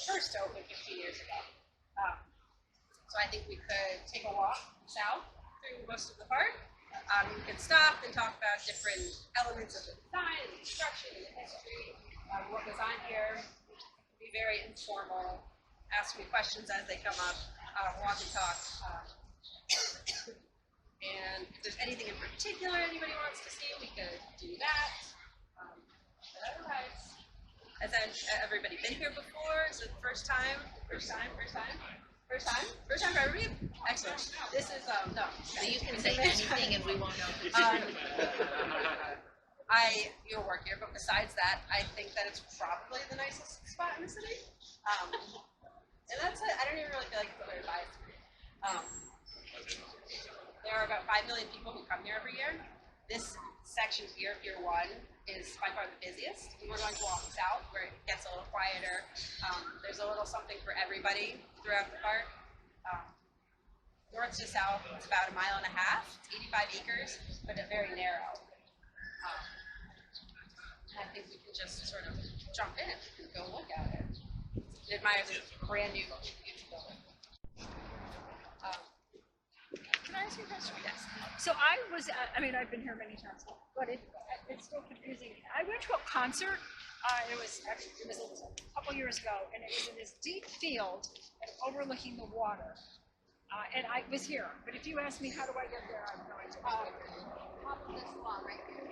first opened 15 years ago. So I think we could take a walk south through most of the park. We could stop and talk about different elements of the design, and the construction, and the history, what goes on here. Be very informal, ask me questions as they come up, walk and talk. And if there's anything in particular anybody wants to see, we could do that. But otherwise, has everybody been here before? Is it the first time? First time for everybody? Excellent. This is, no. So you can say anything and we won't know. You'll work here, but besides that, I think that it's probably the nicest spot in the city. And that's it. I don't even really feel like it's other biased. There are about 5 million people who come here every year. This section here, Pier 1, is by far the busiest. We're going to walk south where it gets a little quieter. There's a little something for everybody throughout the park. North to south, it's about 1.5 miles. It's 85 acres, but it's very narrow. I think we can just sort of jump in and go look at it. Admire this brand new building. Can I ask you a question? Yes. So I've been here many times, but it's still confusing. I went to a concert. It was a couple years ago, and it was in this deep field overlooking the water. And I was here, but if you ask me how do I get there, I have no idea. Top of this lawn right here.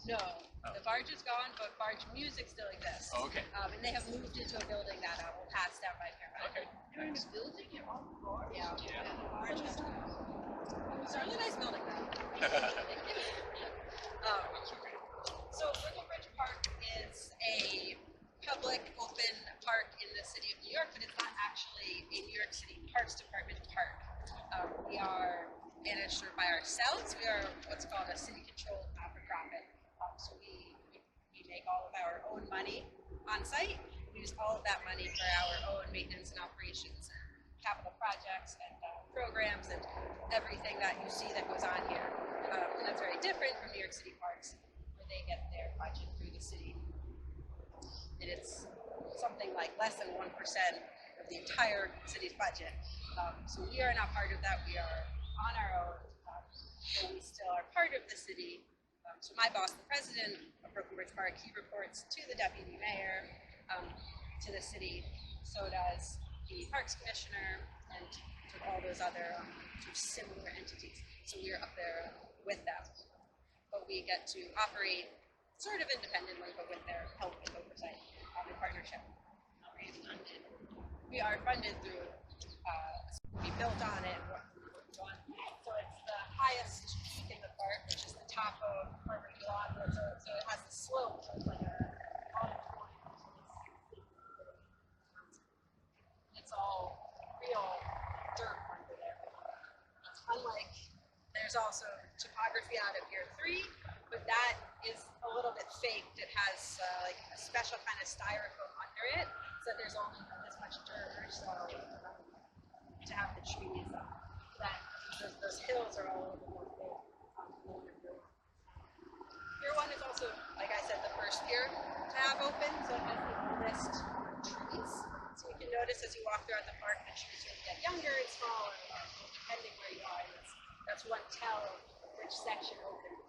No, the barge is gone, but barge music still exists. Oh, okay. And they have moved into a building that will pass down by Pier. Okay. They're in this building on the floor? Yeah. The barge is gone. It's a really nice building, though. So Brooklyn Bridge Park is a public, open park in the city of New York, but it's not actually a New York City Parks Department park. We are managed by ourselves. We are what's called a city-controlled not-for-profit. So we make all of our own money on site. We use all of that money for our own maintenance and operations, and capital projects, and programs, and everything that you see that goes on here. And that's very different from New York City parks, where they get their budget through the city. And it's something like less than 1% of the entire city's budget. So we are not part of that. We are on our own, but we still are part of the city. So my boss, the president of Brooklyn Bridge Park, he reports to the deputy mayor, to the city. So does the parks commissioner and to all those other sort of similar entities. So we are up there with them. But we get to operate sort of independently, but with their help and oversight in partnership. We are funded through, we built on it. So it's the highest peak in the park, which is the top of Harvard Lawn. So it has the slope of like it's all real dirt under there. Unlike, there's also topography out of Pier 3, but that is a little bit faked. It has like a special kind of styrofoam under it, so there's only this much dirt or so to have the trees. Those hills are all a little bit more big. Pier 1 is also, like I said, the first pier to have open, so it has the oldest trees. So you can notice as you walk throughout the park, the trees will get younger and smaller, depending where you are. That's one tell of which section opened.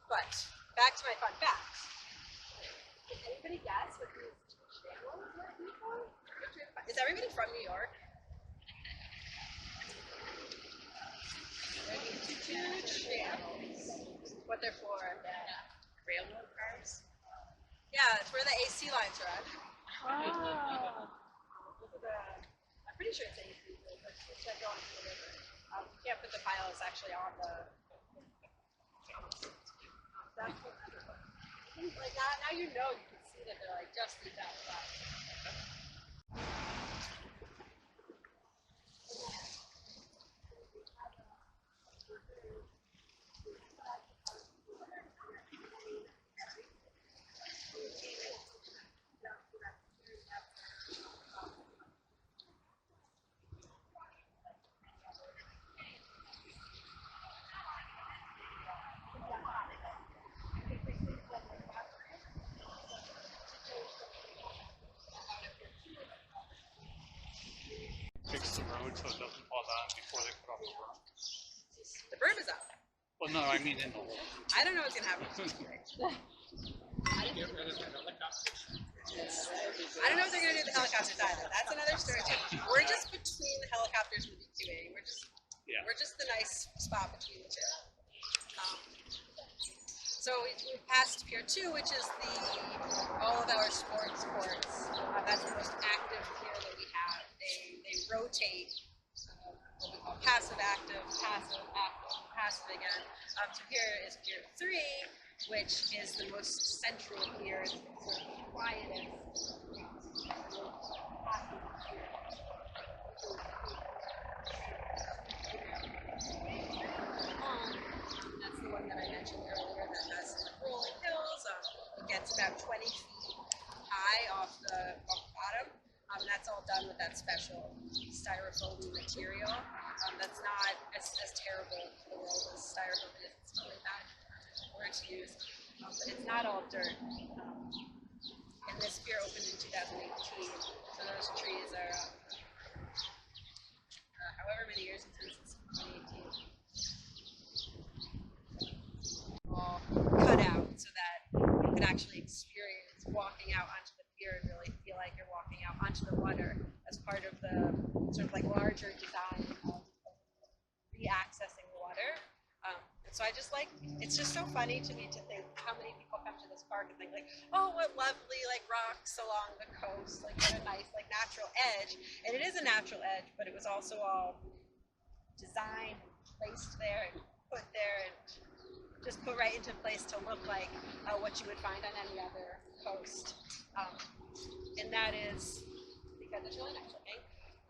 But back to my fun facts. Can anybody guess what these channels are for? Is everybody from New York? Two channels. What they're for? Railroad cars? Yeah, it's where the AC lines run. Oh. I'm pretty sure it's AC, but it's like going to the river. You can't put the pilots actually on the channels. That's what like now you know, you can see that they're like just these outside. fix the road so it doesn't fall down before they put off the berm? The berm is up. Well, no, I mean in the hole. I don't know what's gonna happen. Get rid of the helicopters. I don't know what they're gonna do with the helicopters either. That's another story too. We're just between the helicopters and the QA. Yeah. We're just the nice spot between the two. So we passed Pier 2, which is all of our sports courts. That's the most active pier that we have. They rotate what we call passive, active, passive, active, passive again. So here is Pier 3, which is the most central pier, sort of quietest. That's the one that I mentioned earlier that has rolling hills. It gets about 20 feet high off the bottom. That's all done with that special styrofoam material. That's not as terrible for the world as styrofoam is. It's really bad word to use. But it's not all dirt. And this pier opened in 2018. So those trees are however many years since 2018. All cut out so that you could actually experience walking out onto the pier and really feel like you're walking out onto the water as part of the sort of like larger design of re-accessing the water. And so I just like, it's just so funny to me to think how many people come to this park and think like, oh, what lovely like rocks along the coast, like what a nice like natural edge. And it is a natural edge, but it was also all designed, placed there and put there and just put right into place to look like what you would find on any other coast. And that is because it's really nice looking,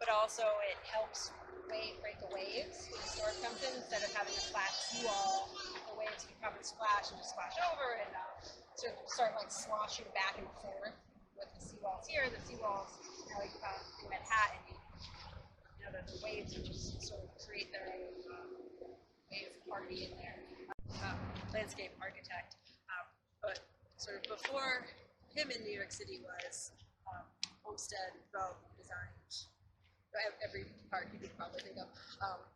but also it helps break the waves when the storm comes in. Instead of having a flat seawall, the waves can come and splash over and start like sloshing back and forth with the seawalls here. The seawalls, in Manhattan, the waves are just sort of create their own wave party in there. Landscape architect, but sort of before him in New York City was Homestead Development Design. Every park you could probably think of,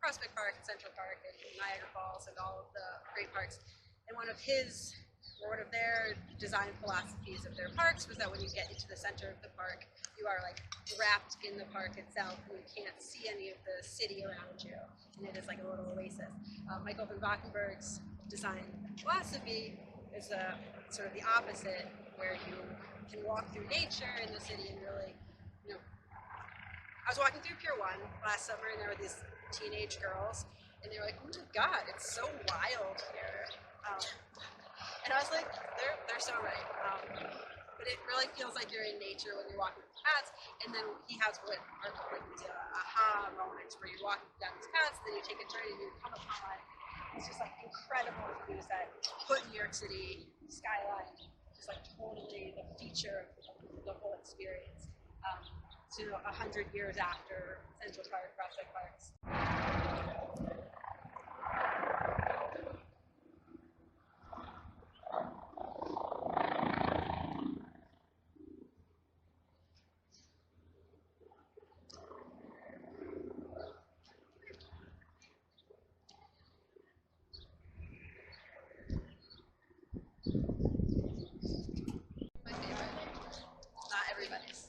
Prospect Park, Central Park, and Niagara Falls, and all of the great parks. And one of their design philosophies of their parks was that when you get into the center of the park, you are like wrapped in the park itself, and you can't see any of the city around you, and it is like a little oasis. Michael van Valkenburg's design philosophy is sort of the opposite, where you can walk through nature in the city and really, I was walking through Pier 1 last summer, and there were these teenage girls, and they were like, oh my god, it's so wild here. And I was like, they're so right. But it really feels like you're in nature when you're walking through paths, and then he has what are like these aha moments where you're walking down these paths, and then you take a turn and you come upon it's just like incredible views that put New York City skyline just like totally the feature of the whole experience. 100 years after Central Park, Prospect Parks. My favorite. Not everybody's.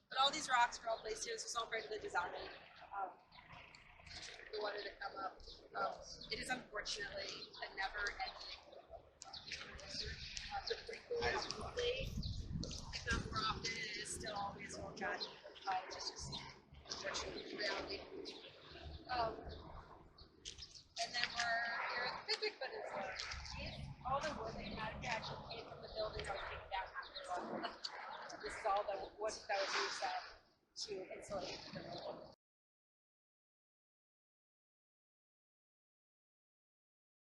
But all these rocks were all placed here. This was all part of the design. We wanted to come up. It is unfortunately a never-ending. The frequently, if not more often, it is still always well cut. It's just unfortunately reality. And then we're here at the picnic, but it's all the wood they actually came from the building that was taken down after. This is all the wood that was used to insulate the building.